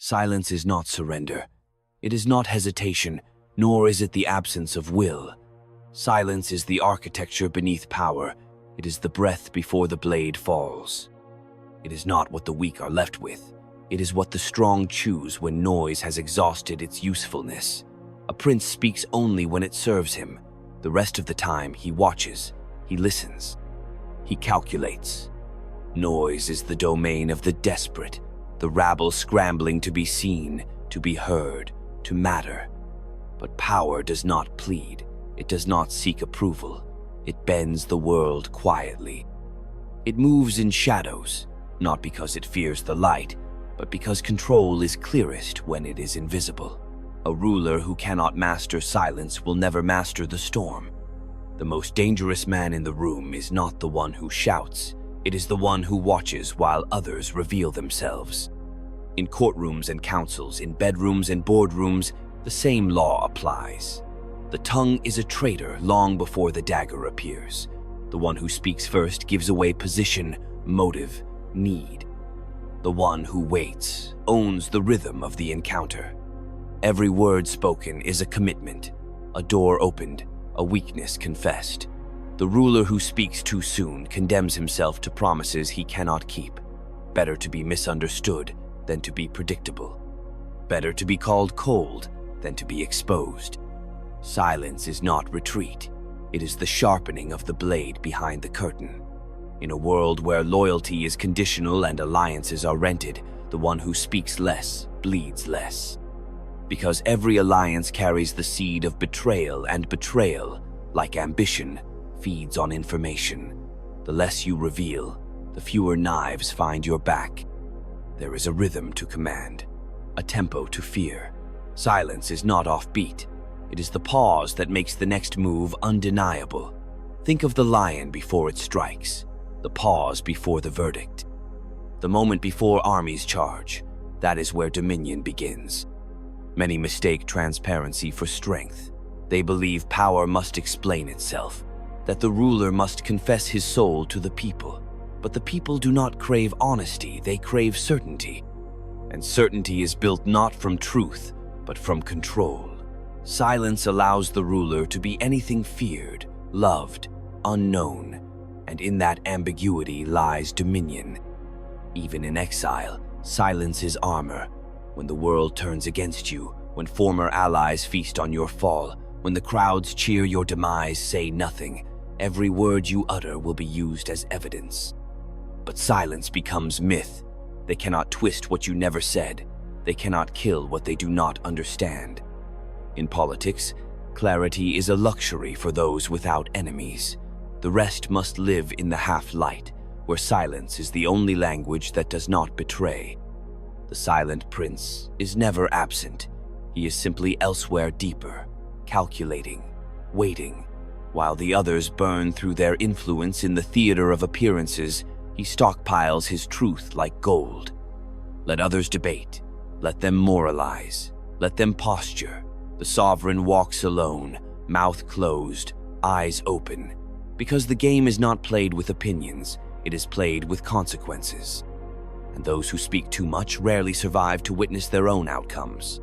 Silence is not surrender. It is not hesitation, nor is it the absence of will. Silence is the architecture beneath power. It is the breath before the blade falls. It is not what the weak are left with. It is what the strong choose when noise has exhausted its usefulness. A prince speaks only when it serves him. The rest of the time he watches, he listens, he calculates. Noise is the domain of the desperate, the rabble scrambling to be seen, to be heard, to matter. But power does not plead. It does not seek approval. It bends the world quietly. It moves in shadows, not because it fears the light, but because control is clearest when it is invisible. A ruler who cannot master silence will never master the storm. The most dangerous man in the room is not the one who shouts. It is the one who watches while others reveal themselves. In courtrooms and councils, in bedrooms and boardrooms, the same law applies. The tongue is a traitor long before the dagger appears. The one who speaks first gives away position, motive, need. The one who waits owns the rhythm of the encounter. Every word spoken is a commitment, a door opened, a weakness confessed. The ruler who speaks too soon condemns himself to promises he cannot keep. Better to be misunderstood than to be predictable. Better to be called cold than to be exposed. Silence is not retreat. It is the sharpening of the blade behind the curtain. In a world where loyalty is conditional and alliances are rented, the one who speaks less bleeds less. Because every alliance carries the seed of betrayal, and betrayal, like ambition, feeds on information. The less you reveal, the fewer knives find your back. There is a rhythm to command, a tempo to fear. Silence is not offbeat. It is the pause that makes the next move undeniable. Think of the lion before it strikes, the pause before the verdict. The moment before armies charge, that is where dominion begins. Many mistake transparency for strength. They believe power must explain itself, that the ruler must confess his soul to the people. But the people do not crave honesty, they crave certainty. And certainty is built not from truth, but from control. Silence allows the ruler to be anything feared, loved, unknown, and in that ambiguity lies dominion. Even in exile, silence is armor. When the world turns against you, when former allies feast on your fall, when the crowds cheer your demise, say nothing. Every word you utter will be used as evidence. But silence becomes myth. They cannot twist what you never said. They cannot kill what they do not understand. In politics, clarity is a luxury for those without enemies. The rest must live in the half-light, where silence is the only language that does not betray. The silent prince is never absent. He is simply elsewhere deeper, calculating, waiting. While the others burn through their influence in the theater of appearances, he stockpiles his truth like gold. Let others debate. Let them moralize. Let them posture. The sovereign walks alone, mouth closed, eyes open. Because the game is not played with opinions, it is played with consequences. And those who speak too much rarely survive to witness their own outcomes.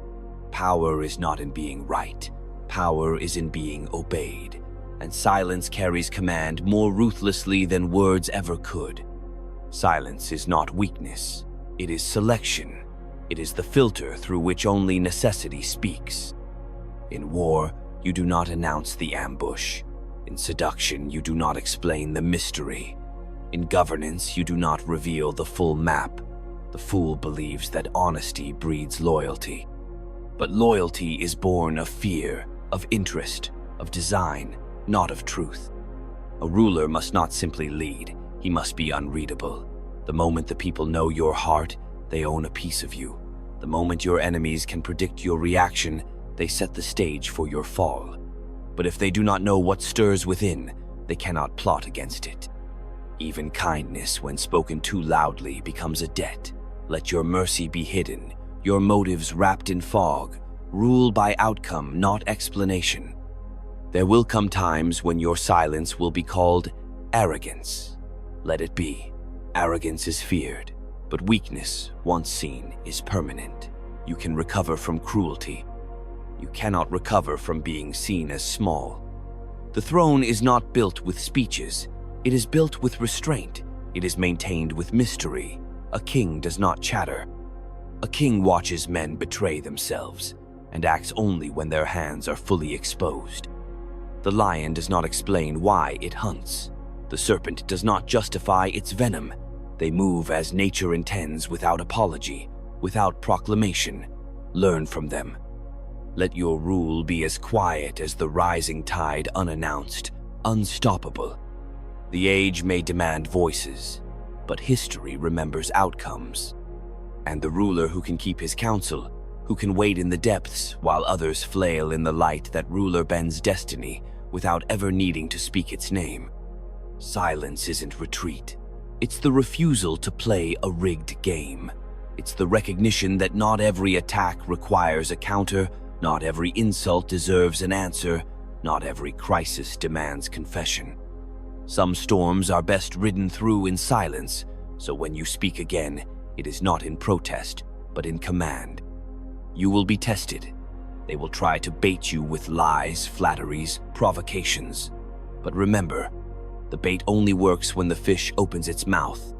Power is not in being right. Power is in being obeyed. And silence carries command more ruthlessly than words ever could. Silence is not weakness. It is selection. It is the filter through which only necessity speaks. In war, you do not announce the ambush. In seduction, you do not explain the mystery. In governance, you do not reveal the full map. The fool believes that honesty breeds loyalty. But loyalty is born of fear, of interest, of design, not of truth. A ruler must not simply lead, he must be unreadable. The moment the people know your heart, they own a piece of you. The moment your enemies can predict your reaction, they set the stage for your fall. But if they do not know what stirs within, they cannot plot against it. Even kindness, when spoken too loudly, becomes a debt. Let your mercy be hidden, your motives wrapped in fog. Rule by outcome, not explanation. There will come times when your silence will be called arrogance. Let it be. Arrogance is feared, but weakness, once seen, is permanent. You can recover from cruelty. You cannot recover from being seen as small. The throne is not built with speeches. It is built with restraint. It is maintained with mystery. A king does not chatter. A king watches men betray themselves and acts only when their hands are fully exposed. The lion does not explain why it hunts. The serpent does not justify its venom. They move as nature intends, without apology, without proclamation. Learn from them. Let your rule be as quiet as the rising tide, unannounced, unstoppable. The age may demand voices, but history remembers outcomes. And the ruler who can keep his counsel, who can wait in the depths while others flail in the light, that ruler bends destiny without ever needing to speak its name. Silence isn't retreat. It's the refusal to play a rigged game. It's the recognition that not every attack requires a counter, not every insult deserves an answer, not every crisis demands confession. Some storms are best ridden through in silence, so when you speak again, it is not in protest, but in command. You will be tested. They will try to bait you with lies, flatteries, provocations. But remember, the bait only works when the fish opens its mouth.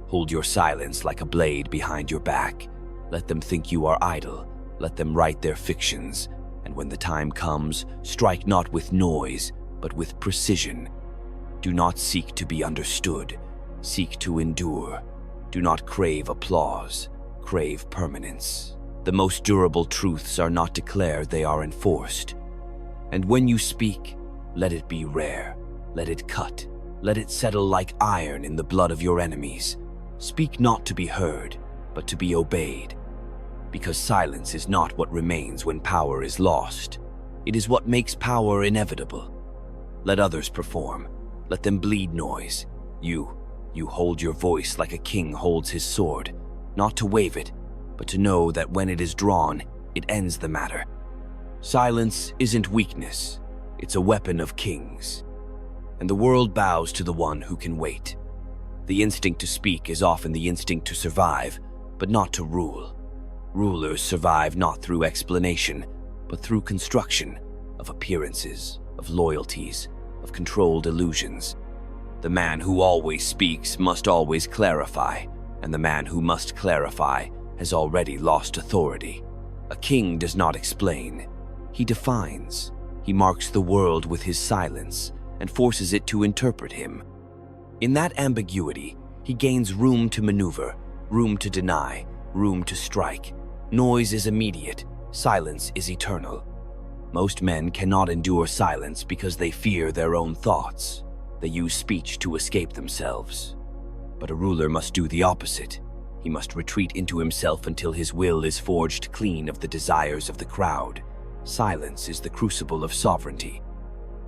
Hold your silence like a blade behind your back. Let them think you are idle. Let them write their fictions. And when the time comes, strike not with noise, but with precision. Do not seek to be understood. Seek to endure. Do not crave applause. Crave permanence. The most durable truths are not declared, they are enforced. And when you speak, let it be rare. Let it cut. Let it settle like iron in the blood of your enemies. Speak not to be heard, but to be obeyed. Because silence is not what remains when power is lost. It is what makes power inevitable. Let others perform. Let them bleed noise. You hold your voice like a king holds his sword, not to wave it, but to know that when it is drawn, it ends the matter. Silence isn't weakness. It's a weapon of kings. And the world bows to the one who can wait. The instinct to speak is often the instinct to survive, but not to rule. Rulers survive not through explanation, but through construction of appearances, of loyalties, of controlled illusions. The man who always speaks must always clarify, and the man who must clarify has already lost authority. A king does not explain. He defines. He marks the world with his silence and forces it to interpret him. In that ambiguity, he gains room to maneuver, room to deny, room to strike. Noise is immediate, silence is eternal. Most men cannot endure silence because they fear their own thoughts. They use speech to escape themselves. But a ruler must do the opposite. He must retreat into himself until his will is forged clean of the desires of the crowd. Silence is the crucible of sovereignty.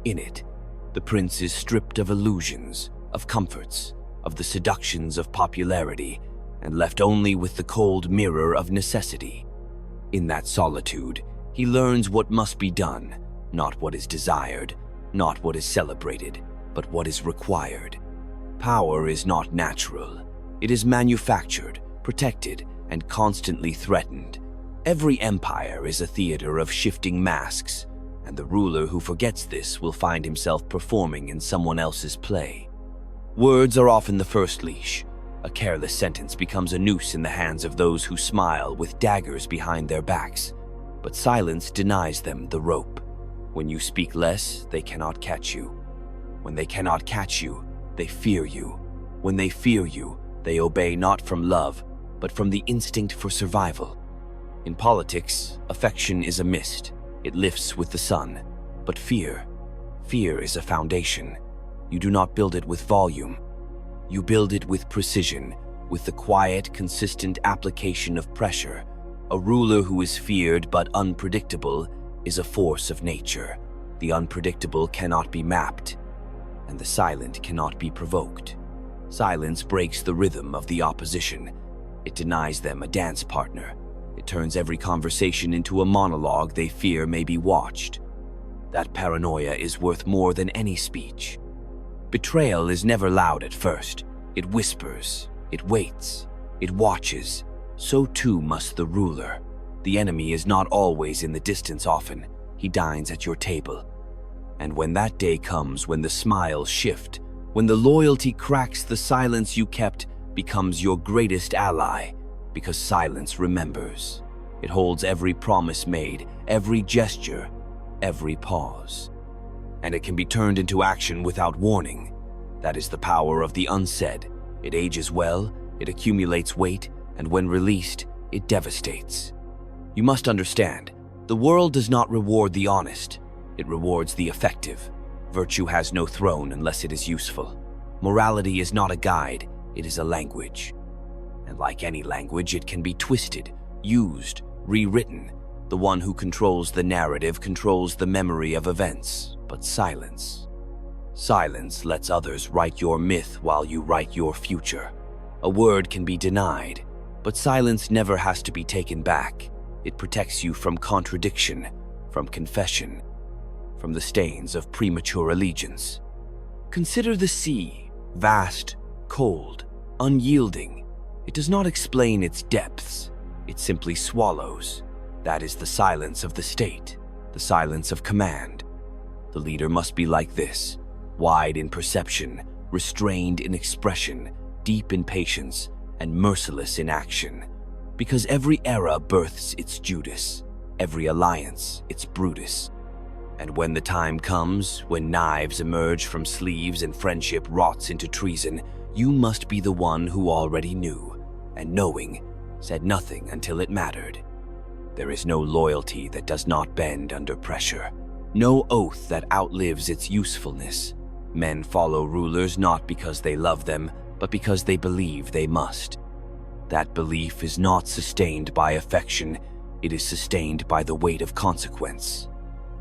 In it, the prince is stripped of illusions, of comforts, of the seductions of popularity, and left only with the cold mirror of necessity. In that solitude, he learns what must be done, not what is desired, not what is celebrated, but what is required. Power is not natural. It is manufactured, protected, and constantly threatened. Every empire is a theater of shifting masks, and the ruler who forgets this will find himself performing in someone else's play. Words are often the first leash. A careless sentence becomes a noose in the hands of those who smile with daggers behind their backs, but silence denies them the rope. When you speak less, they cannot catch you. When they cannot catch you, they fear you. When they fear you, they obey not from love, but from the instinct for survival. In politics, affection is a mist. It lifts with the sun. But fear is a foundation. You do not build it with volume. You build it with precision, with the quiet, consistent application of pressure. A ruler who is feared but unpredictable is a force of nature. The unpredictable cannot be mapped, and the silent cannot be provoked. Silence breaks the rhythm of the opposition. It denies them a dance partner. It turns every conversation into a monologue they fear may be watched. That paranoia is worth more than any speech. Betrayal is never loud at first. It whispers, it waits, it watches. So too must the ruler. The enemy is not always in the distance often. He dines at your table. And when that day comes, when the smiles shift, when the loyalty cracks, the silence you kept becomes your greatest ally, because silence remembers. It holds every promise made, every gesture, every pause. And it can be turned into action without warning. That is the power of the unsaid. It ages well, it accumulates weight, and when released, it devastates. You must understand, the world does not reward the honest. It rewards the effective. Virtue has no throne unless it is useful. Morality is not a guide, it is a language. And like any language, it can be twisted, used, rewritten. The one who controls the narrative controls the memory of events, but silence. Silence lets others write your myth while you write your future. A word can be denied, but silence never has to be taken back. It protects you from contradiction, from confession, from the stains of premature allegiance. Consider the sea, vast, cold, unyielding. It does not explain its depths, it simply swallows. That is the silence of the state, the silence of command. The leader must be like this, wide in perception, restrained in expression, deep in patience, and merciless in action. Because every era births its Judas, every alliance its Brutus. And when the time comes, when knives emerge from sleeves and friendship rots into treason, you must be the one who already knew, and knowing, said nothing until it mattered. There is no loyalty that does not bend under pressure, no oath that outlives its usefulness. Men follow rulers not because they love them, but because they believe they must. That belief is not sustained by affection, it is sustained by the weight of consequence.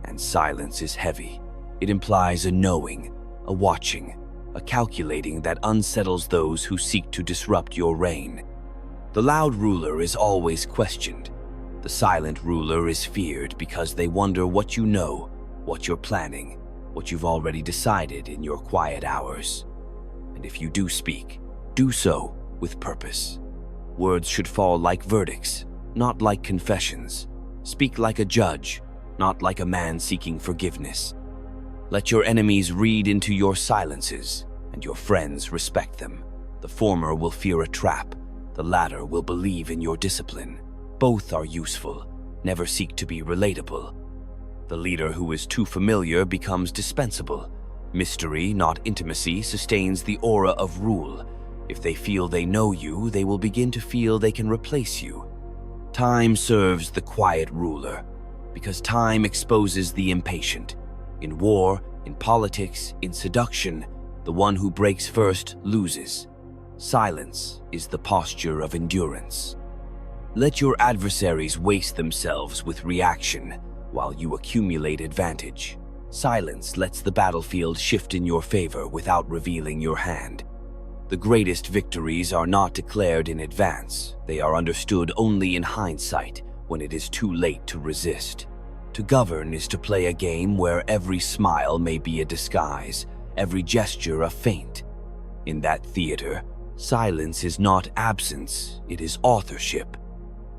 And silence is heavy. It implies a knowing, a watching, a calculating that unsettles those who seek to disrupt your reign. The loud ruler is always questioned. The silent ruler is feared because they wonder what you know, what you're planning, what you've already decided in your quiet hours. And if you do speak, do so with purpose. Words should fall like verdicts, not like confessions. Speak like a judge, not like a man seeking forgiveness. Let your enemies read into your silences, and your friends respect them. The former will fear a trap, the latter will believe in your discipline. Both are useful, never seek to be relatable. The leader who is too familiar becomes dispensable. Mystery, not intimacy, sustains the aura of rule. If they feel they know you, they will begin to feel they can replace you. Time serves the quiet ruler, because time exposes the impatient. In war, in politics, in seduction, the one who breaks first loses. Silence is the posture of endurance. Let your adversaries waste themselves with reaction while you accumulate advantage. Silence lets the battlefield shift in your favor without revealing your hand. The greatest victories are not declared in advance. They are understood only in hindsight, when it is too late to resist. To govern is to play a game where every smile may be a disguise, every gesture a feint. In that theater, silence is not absence, it is authorship.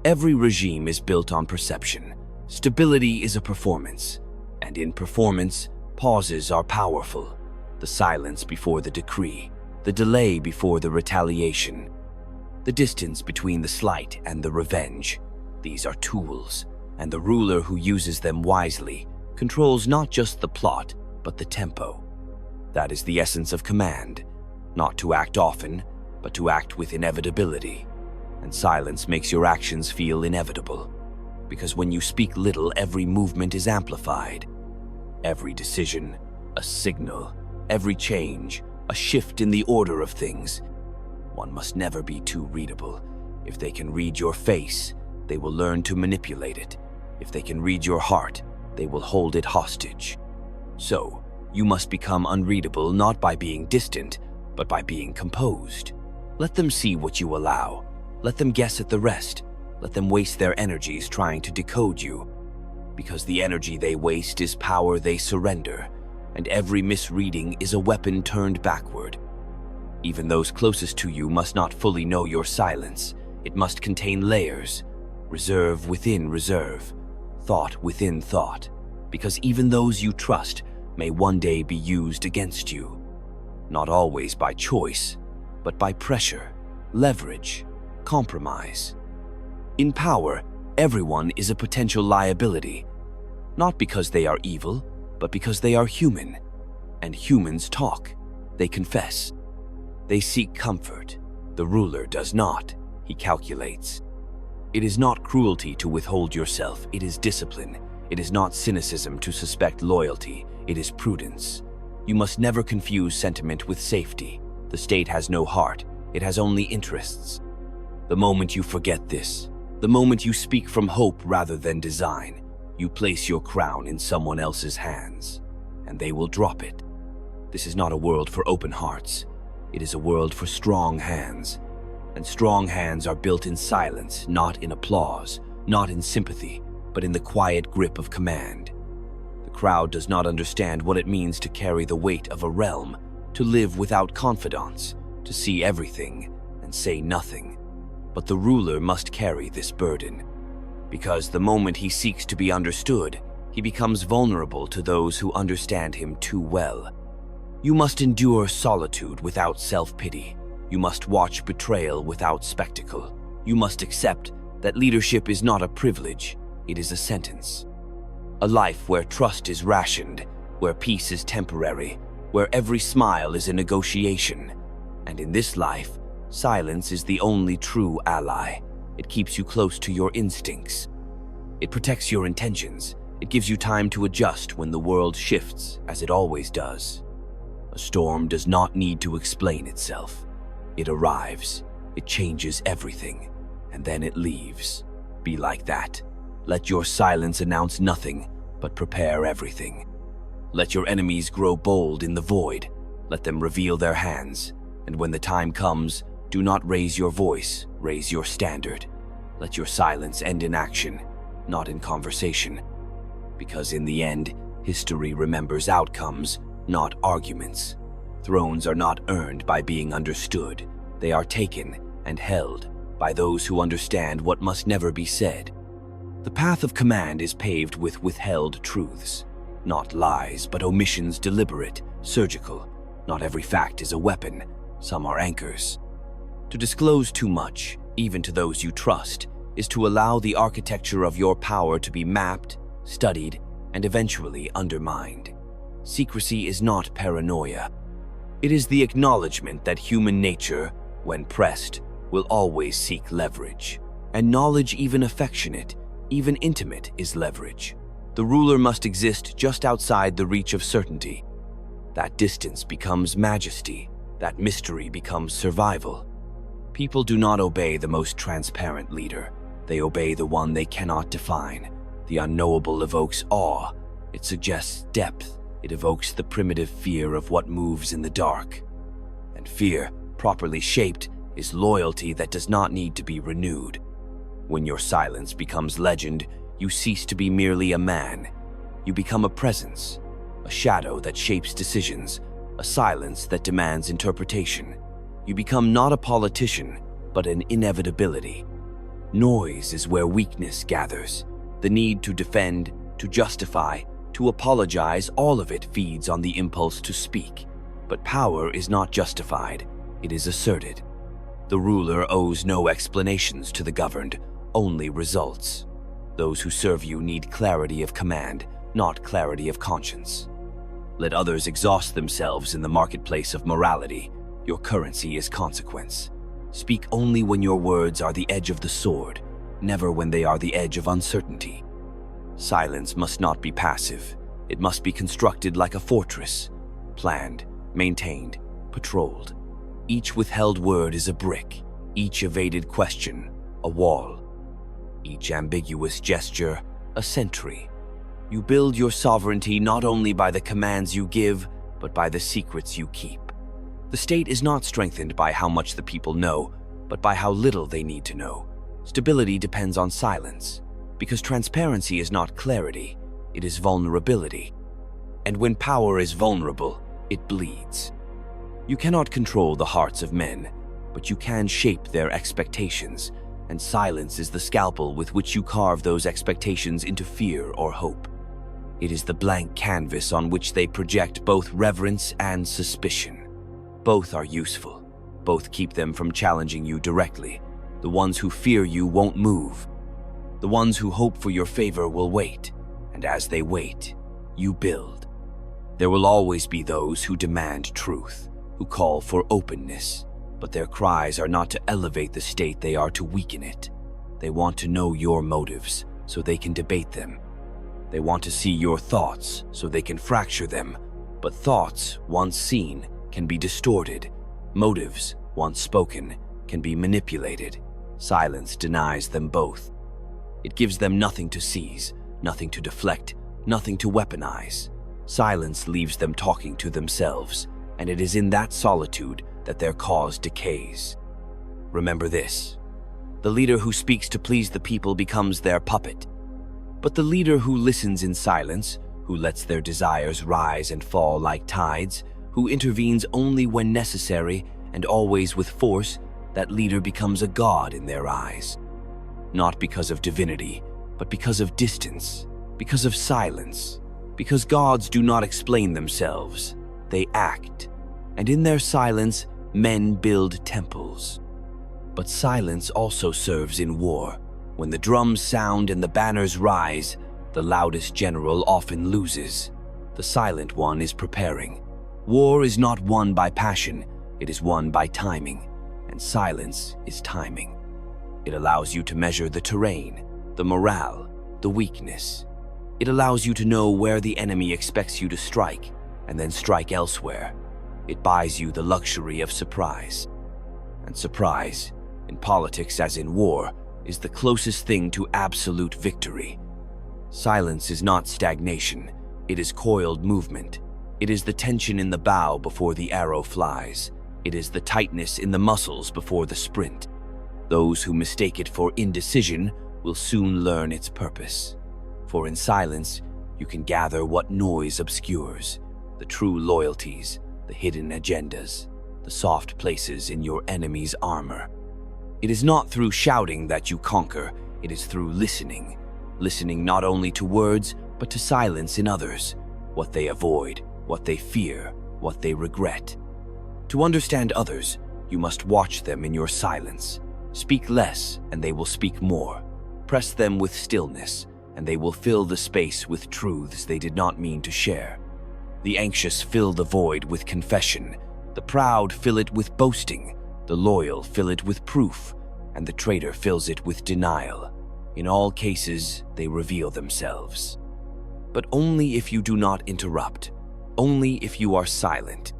Every regime is built on perception. Stability is a performance, and in performance, pauses are powerful. The silence before the decree, the delay before the retaliation, the distance between the slight and the revenge. These are tools, and the ruler who uses them wisely controls not just the plot, but the tempo. That is the essence of command, not to act often, but to act with inevitability. And silence makes your actions feel inevitable, because when you speak little, every movement is amplified. Every decision, a signal, every change, a shift in the order of things. One must never be too readable. If they can read your face, they will learn to manipulate it. If they can read your heart, they will hold it hostage. So, you must become unreadable not by being distant, but by being composed. Let them see what you allow. Let them guess at the rest. Let them waste their energies trying to decode you. Because the energy they waste is power they surrender, and every misreading is a weapon turned backward. Even those closest to you must not fully know your silence. It must contain layers. reserve within reserve, thought within thought, because even those you trust may one day be used against you, not always by choice, but by pressure, leverage, compromise. In power, everyone is a potential liability, not because they are evil, but because they are human. And humans talk, they confess, they seek comfort. The ruler does not, he calculates. It is not cruelty to withhold yourself, it is discipline. It is not cynicism to suspect loyalty, it is prudence. You must never confuse sentiment with safety. The state has no heart, it has only interests. The moment you forget this, the moment you speak from hope rather than design, you place your crown in someone else's hands, and they will drop it. This is not a world for open hearts. It is a world for strong hands. And strong hands are built in silence, not in applause, not in sympathy, but in the quiet grip of command. The crowd does not understand what it means to carry the weight of a realm, to live without confidants, to see everything and say nothing. But the ruler must carry this burden, because the moment he seeks to be understood, he becomes vulnerable to those who understand him too well. You must endure solitude without self-pity. You must watch betrayal without spectacle. You must accept that leadership is not a privilege, it is a sentence. A life where trust is rationed, where peace is temporary, where every smile is a negotiation. And in this life, silence is the only true ally. It keeps you close to your instincts. It protects your intentions. It gives you time to adjust when the world shifts, as it always does. A storm does not need to explain itself. It arrives, it changes everything, and then it leaves. Be like that. Let your silence announce nothing, but prepare everything. Let your enemies grow bold in the void. Let them reveal their hands. And when the time comes, do not raise your voice, raise your standard. Let your silence end in action, not in conversation. Because in the end, history remembers outcomes, not arguments. Thrones are not earned by being understood. They are taken and held by those who understand what must never be said. The path of command is paved with withheld truths, not lies, but omissions deliberate, surgical. Not every fact is a weapon, some are anchors. To disclose too much, even to those you trust, is to allow the architecture of your power to be mapped, studied, and eventually undermined. Secrecy is not paranoia. It is the acknowledgement that human nature, when pressed, will always seek leverage. And knowledge, even affectionate, even intimate, is leverage. The ruler must exist just outside the reach of certainty. That distance becomes majesty. That mystery becomes survival. People do not obey the most transparent leader. They obey the one they cannot define. The unknowable evokes awe. It suggests depth. It evokes the primitive fear of what moves in the dark. And fear, properly shaped, is loyalty that does not need to be renewed. When your silence becomes legend, you cease to be merely a man. You become a presence, a shadow that shapes decisions, a silence that demands interpretation. You become not a politician, but an inevitability. Noise is where weakness gathers. The need to defend, to justify, to apologize, all of it feeds on the impulse to speak. But power is not justified, it is asserted. The ruler owes no explanations to the governed, only results. Those who serve you need clarity of command, not clarity of conscience. Let others exhaust themselves in the marketplace of morality. Your currency is consequence. Speak only when your words are the edge of the sword, never when they are the edge of uncertainty. Silence must not be passive. It must be constructed like a fortress, planned, maintained, patrolled. Each withheld word is a brick, each evaded question, a wall. Each ambiguous gesture, a sentry. You build your sovereignty not only by the commands you give, but by the secrets you keep. The state is not strengthened by how much the people know, but by how little they need to know. Stability depends on silence, because transparency is not clarity, it is vulnerability. And when power is vulnerable, it bleeds. You cannot control the hearts of men, but you can shape their expectations. and silence is the scalpel with which you carve those expectations into fear or hope. It is the blank canvas on which they project both reverence and suspicion. Both are useful. Both keep them from challenging you directly. The ones who fear you won't move. The ones who hope for your favor will wait, and as they wait, you build. There will always be those who demand truth, who call for openness, but their cries are not to elevate the state, they are to weaken it. They want to know your motives, so they can debate them. They want to see your thoughts, so they can fracture them. But thoughts, once seen, can be distorted. Motives, once spoken, can be manipulated. Silence denies them both. It gives them nothing to seize, nothing to deflect, nothing to weaponize. Silence leaves them talking to themselves, and it is in that solitude that their cause decays. Remember this: the leader who speaks to please the people becomes their puppet. But the leader who listens in silence, who lets their desires rise and fall like tides, who intervenes only when necessary and always with force, that leader becomes a god in their eyes. Not because of divinity, but because of distance, because of silence. Because gods do not explain themselves, they act. And in their silence, men build temples. But silence also serves in war. When the drums sound and the banners rise, the loudest general often loses. The silent one is preparing. War is not won by passion, it is won by timing. And silence is timing. It allows you to measure the terrain, the morale, the weakness. It allows you to know where the enemy expects you to strike, and then strike elsewhere. It buys you the luxury of surprise. And surprise, in politics as in war, is the closest thing to absolute victory. Silence is not stagnation, it is coiled movement. It is the tension in the bow before the arrow flies. It is the tightness in the muscles before the sprint. Those who mistake it for indecision will soon learn its purpose. For in silence, you can gather what noise obscures, the true loyalties, the hidden agendas, the soft places in your enemy's armor. It is not through shouting that you conquer, it is through listening. Listening not only to words, but to silence in others, what they avoid, what they fear, what they regret. To understand others, you must watch them in your silence. Speak less, and they will speak more. Press them with stillness, and they will fill the space with truths they did not mean to share. The anxious fill the void with confession, the proud fill it with boasting, the loyal fill it with proof, and the traitor fills it with denial. In all cases, they reveal themselves. But only if you do not interrupt, only if you are silent.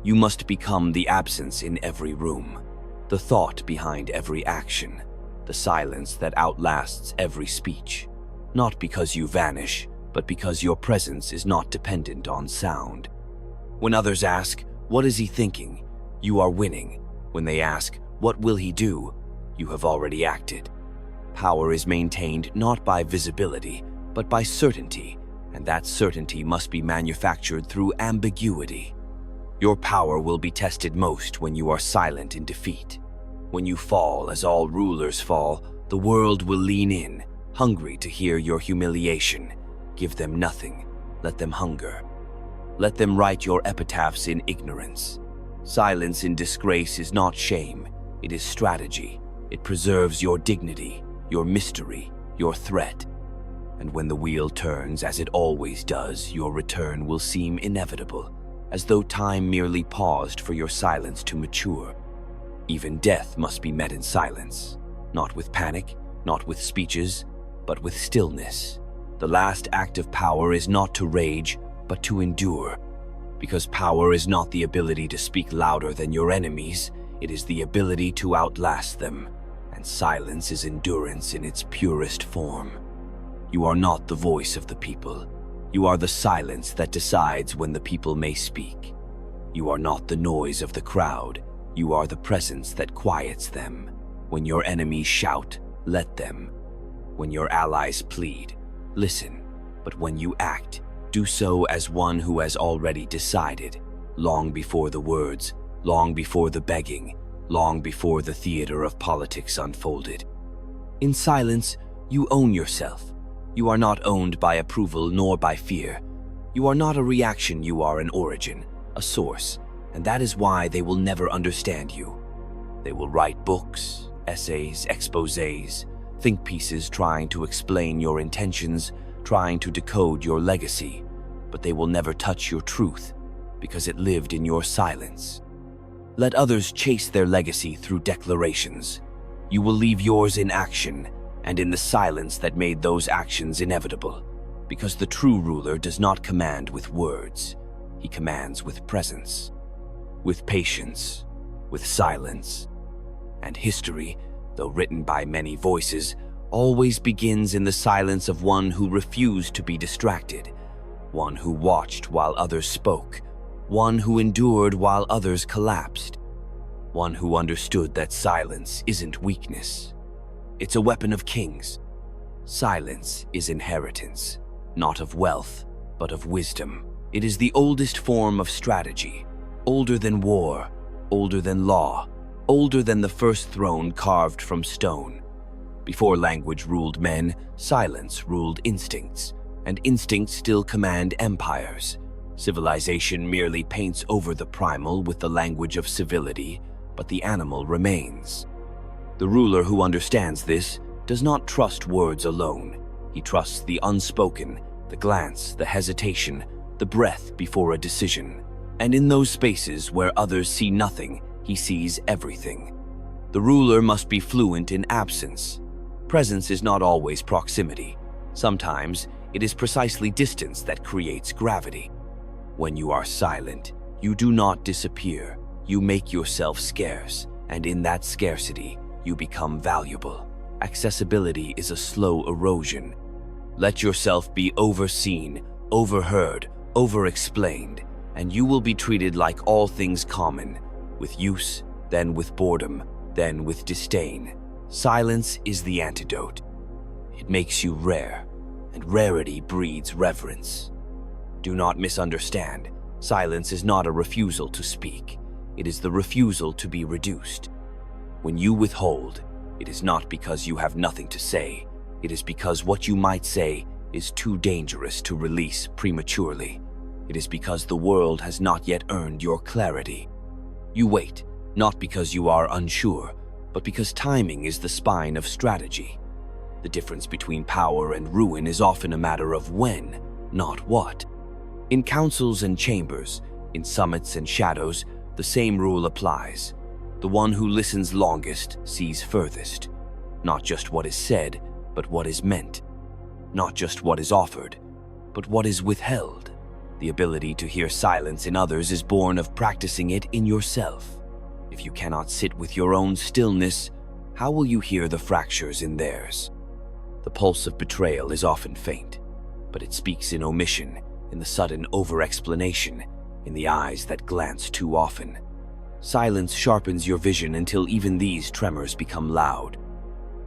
You must become the absence in every room, the thought behind every action, the silence that outlasts every speech. Not because you vanish, but because your presence is not dependent on sound. When others ask, "What is he thinking?" you are winning. When they ask, "What will he do?" you have already acted. Power is maintained not by visibility, but by certainty, and that certainty must be manufactured through ambiguity. Your power will be tested most when you are silent in defeat. When you fall as all rulers fall, the world will lean in, hungry to hear your humiliation. Give them nothing, let them hunger. Let them write your epitaphs in ignorance. Silence in disgrace is not shame, it is strategy. It preserves your dignity, your mystery, your threat. And when the wheel turns, as it always does, your return will seem inevitable, as though time merely paused for your silence to mature. Even death must be met in silence, not with panic, not with speeches, but with stillness. The last act of power is not to rage, but to endure. Because power is not the ability to speak louder than your enemies, it is the ability to outlast them. And silence is endurance in its purest form. You are not the voice of the people. You are the silence that decides when the people may speak. You are not the noise of the crowd. You are the presence that quiets them. When your enemies shout, let them. When your allies plead, listen. But when you act, do so as one who has already decided, long before the words, long before the begging, long before the theater of politics unfolded. In silence, you own yourself. You are not owned by approval nor by fear. You are not a reaction, you are an origin, a source, and that is why they will never understand you. They will write books, essays, exposés, think pieces trying to explain your intentions, trying to decode your legacy, but they will never touch your truth because it lived in your silence. Let others chase their legacy through declarations. You will leave yours in action and in the silence that made those actions inevitable, because the true ruler does not command with words. He commands with presence, with patience, with silence. And history, though written by many voices, always begins in the silence of one who refused to be distracted, one who watched while others spoke, one who endured while others collapsed, one who understood that silence isn't weakness. It's a weapon of kings. Silence is inheritance, not of wealth, but of wisdom. It is the oldest form of strategy, older than war, older than law, older than the first throne carved from stone. Before language ruled men, silence ruled instincts, and instincts still command empires. Civilization merely paints over the primal with the language of civility, but the animal remains. The ruler who understands this does not trust words alone. He trusts the unspoken, the glance, the hesitation, the breath before a decision. And in those spaces where others see nothing, he sees everything. The ruler must be fluent in absence. Presence is not always proximity. Sometimes it is precisely distance that creates gravity. When you are silent, you do not disappear. You make yourself scarce, and in that scarcity, you become valuable. Accessibility is a slow erosion. Let yourself be overseen, overheard, overexplained, and you will be treated like all things common, with use, then with boredom, then with disdain. Silence is the antidote. It makes you rare, and rarity breeds reverence. Do not misunderstand. Silence is not a refusal to speak. It is the refusal to be reduced. When you withhold, it is not because you have nothing to say. It is because what you might say is too dangerous to release prematurely. It is because the world has not yet earned your clarity. You wait, not because you are unsure, but because timing is the spine of strategy. The difference between power and ruin is often a matter of when, not what. In councils and chambers, in summits and shadows, the same rule applies. The one who listens longest sees furthest. Not just what is said, but what is meant. Not just what is offered, but what is withheld. The ability to hear silence in others is born of practicing it in yourself. If you cannot sit with your own stillness, how will you hear the fractures in theirs? The pulse of betrayal is often faint, but it speaks in omission, in the sudden over-explanation, in the eyes that glance too often. Silence sharpens your vision until even these tremors become loud.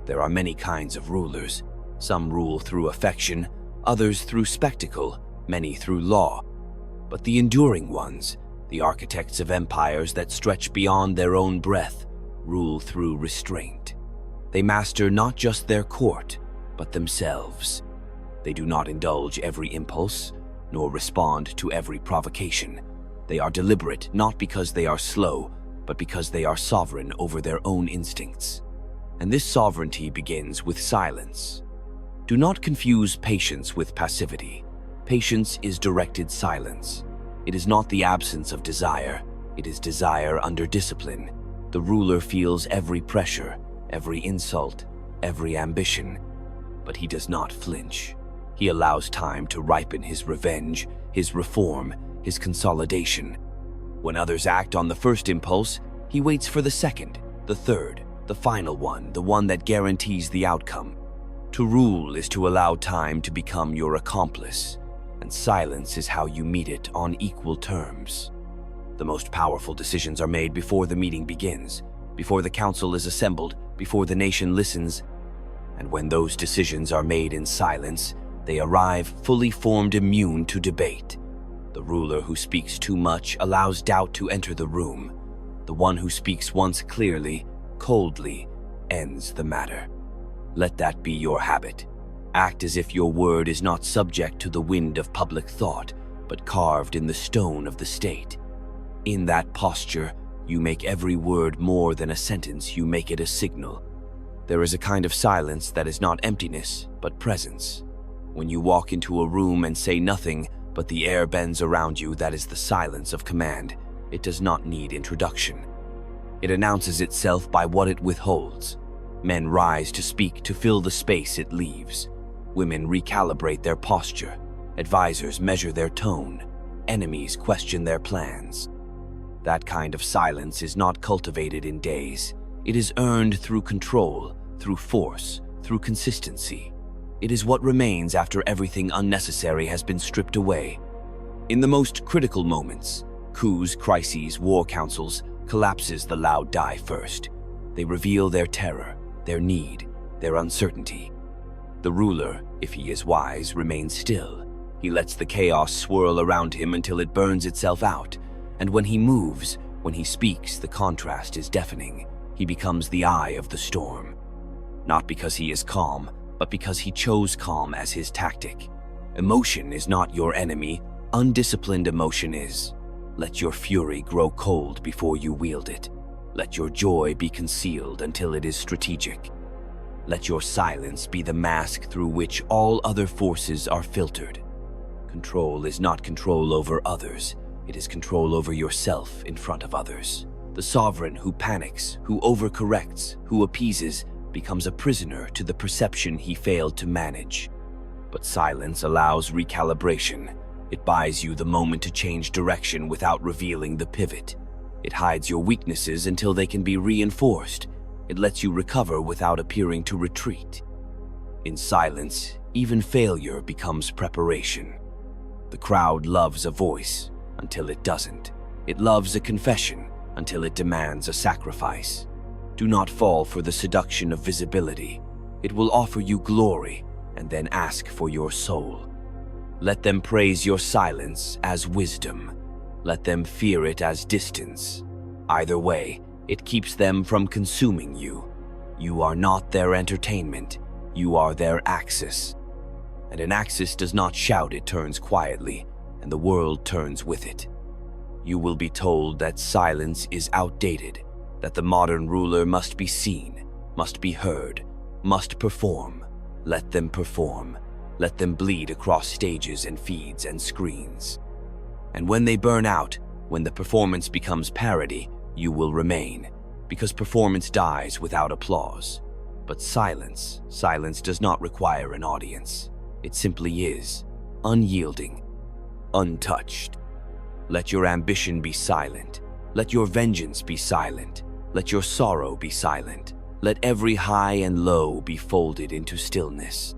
There are many kinds of rulers. Some rule through affection, others through spectacle, many through law. But the enduring ones, the architects of empires that stretch beyond their own breath, rule through restraint. They master not just their court, but themselves. They do not indulge every impulse, nor respond to every provocation. They are deliberate not because they are slow, but because they are sovereign over their own instincts. And this sovereignty begins with silence. Do not confuse patience with passivity. Patience is directed silence. It is not the absence of desire. It is desire under discipline. The ruler feels every pressure, every insult, every ambition, but he does not flinch. He allows time to ripen his revenge, his reform, his consolidation. When others act on the first impulse, he waits for the second, the third, the final one, the one that guarantees the outcome. To rule is to allow time to become your accomplice, and silence is how you meet it on equal terms. The most powerful decisions are made before the meeting begins, before the council is assembled, before the nation listens. And when those decisions are made in silence, they arrive fully formed, immune to debate. The ruler who speaks too much allows doubt to enter the room. The one who speaks once clearly, coldly, ends the matter. Let that be your habit. Act as if your word is not subject to the wind of public thought, but carved in the stone of the state. In that posture, you make every word more than a sentence, you make it a signal. There is a kind of silence that is not emptiness, but presence. When you walk into a room and say nothing, but the air bends around you, that is the silence of command. It does not need introduction. It announces itself by what it withholds. Men rise to speak to fill the space it leaves. Women recalibrate their posture. Advisors measure their tone. Enemies question their plans. That kind of silence is not cultivated in days. It is earned through control, through force, through consistency. It is what remains after everything unnecessary has been stripped away. In the most critical moments, coups, crises, war councils, collapses, the loud die first. They reveal their terror, their need, their uncertainty. The ruler, if he is wise, remains still. He lets the chaos swirl around him until it burns itself out. And when he moves, when he speaks, the contrast is deafening. He becomes the eye of the storm. Not because he is calm, but because he chose calm as his tactic. Emotion is not your enemy. Undisciplined emotion is. Let your fury grow cold before you wield it. Let your joy be concealed until it is strategic. Let your silence be the mask through which all other forces are filtered. Control is not control over others. It is control over yourself in front of others. The sovereign who panics, who overcorrects, who appeases, becomes a prisoner to the perception he failed to manage. But silence allows recalibration. It buys you the moment to change direction without revealing the pivot. It hides your weaknesses until they can be reinforced. It lets you recover without appearing to retreat. In silence, even failure becomes preparation. The crowd loves a voice until it doesn't. It loves a confession until it demands a sacrifice. Do not fall for the seduction of visibility. It will offer you glory and then ask for your soul. Let them praise your silence as wisdom. Let them fear it as distance. Either way, it keeps them from consuming you. You are not their entertainment. You are their axis. And an axis does not shout, it turns quietly, and the world turns with it. You will be told that silence is outdated, that the modern ruler must be seen, must be heard, must perform. Let them perform. Let them bleed across stages and feeds and screens. And when they burn out, when the performance becomes parody, you will remain, because performance dies without applause. But silence does not require an audience. It simply is, unyielding, untouched. Let your ambition be silent. Let your vengeance be silent. Let your sorrow be silent. Let every high and low be folded into stillness.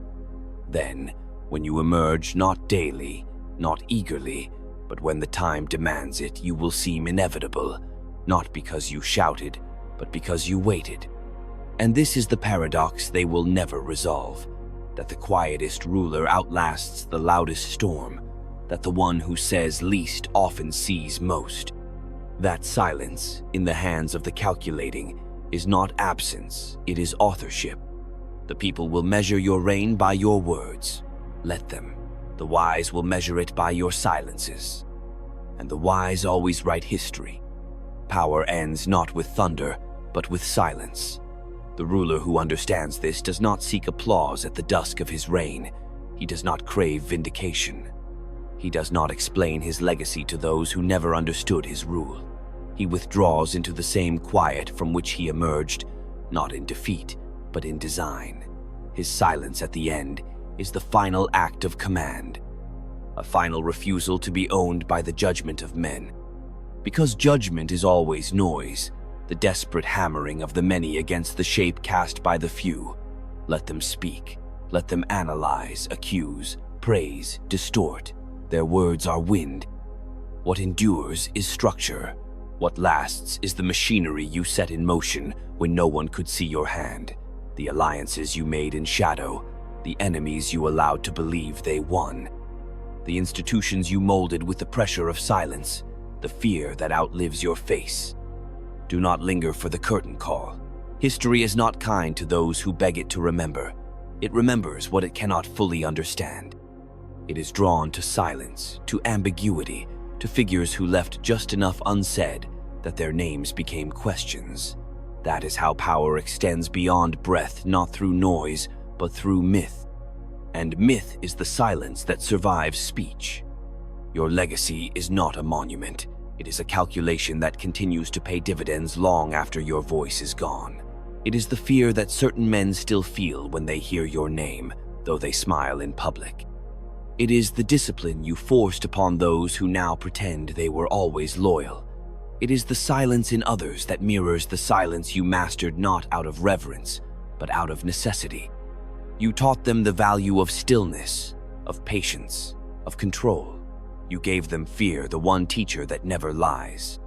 Then, when you emerge not daily, not eagerly, but when the time demands it, you will seem inevitable, not because you shouted, but because you waited. And this is the paradox they will never resolve, that the quietest ruler outlasts the loudest storm, that the one who says least often sees most. That silence, in the hands of the calculating, is not absence, it is authorship. The people will measure your reign by your words. Let them. The wise will measure it by your silences. And the wise always write history. Power ends not with thunder, but with silence. The ruler who understands this does not seek applause at the dusk of his reign. He does not crave vindication. He does not explain his legacy to those who never understood his rule. He withdraws into the same quiet from which he emerged, not in defeat, but in design. His silence at the end is the final act of command, a final refusal to be owned by the judgment of men. Because judgment is always noise, the desperate hammering of the many against the shape cast by the few. Let them speak. Let them analyze, accuse, praise, distort. Their words are wind. What endures is structure. What lasts is the machinery you set in motion when no one could see your hand, the alliances you made in shadow, the enemies you allowed to believe they won, the institutions you molded with the pressure of silence, the fear that outlives your face. Do not linger for the curtain call. History is not kind to those who beg it to remember. It remembers what it cannot fully understand. It is drawn to silence, to ambiguity, to figures who left just enough unsaid that their names became questions. That is how power extends beyond breath, not through noise, but through myth. And myth is the silence that survives speech. Your legacy is not a monument. It is a calculation that continues to pay dividends long after your voice is gone. It is the fear that certain men still feel when they hear your name, though they smile in public. It is the discipline you forced upon those who now pretend they were always loyal. It is the silence in others that mirrors the silence you mastered not out of reverence, but out of necessity. You taught them the value of stillness, of patience, of control. You gave them fear, the one teacher that never lies.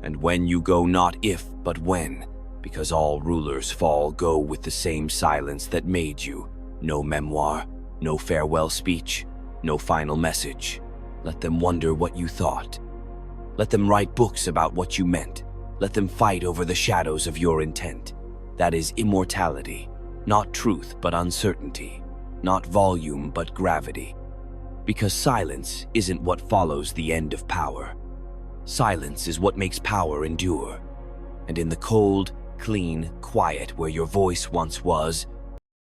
And when you go, not if, but when, because all rulers fall, go with the same silence that made you. No memoir, no farewell speech, no final message. Let them wonder what you thought. Let them write books about what you meant. Let them fight over the shadows of your intent. That is immortality, not truth but uncertainty, not volume but gravity. Because silence isn't what follows the end of power. Silence is what makes power endure. And in the cold, clean quiet where your voice once was,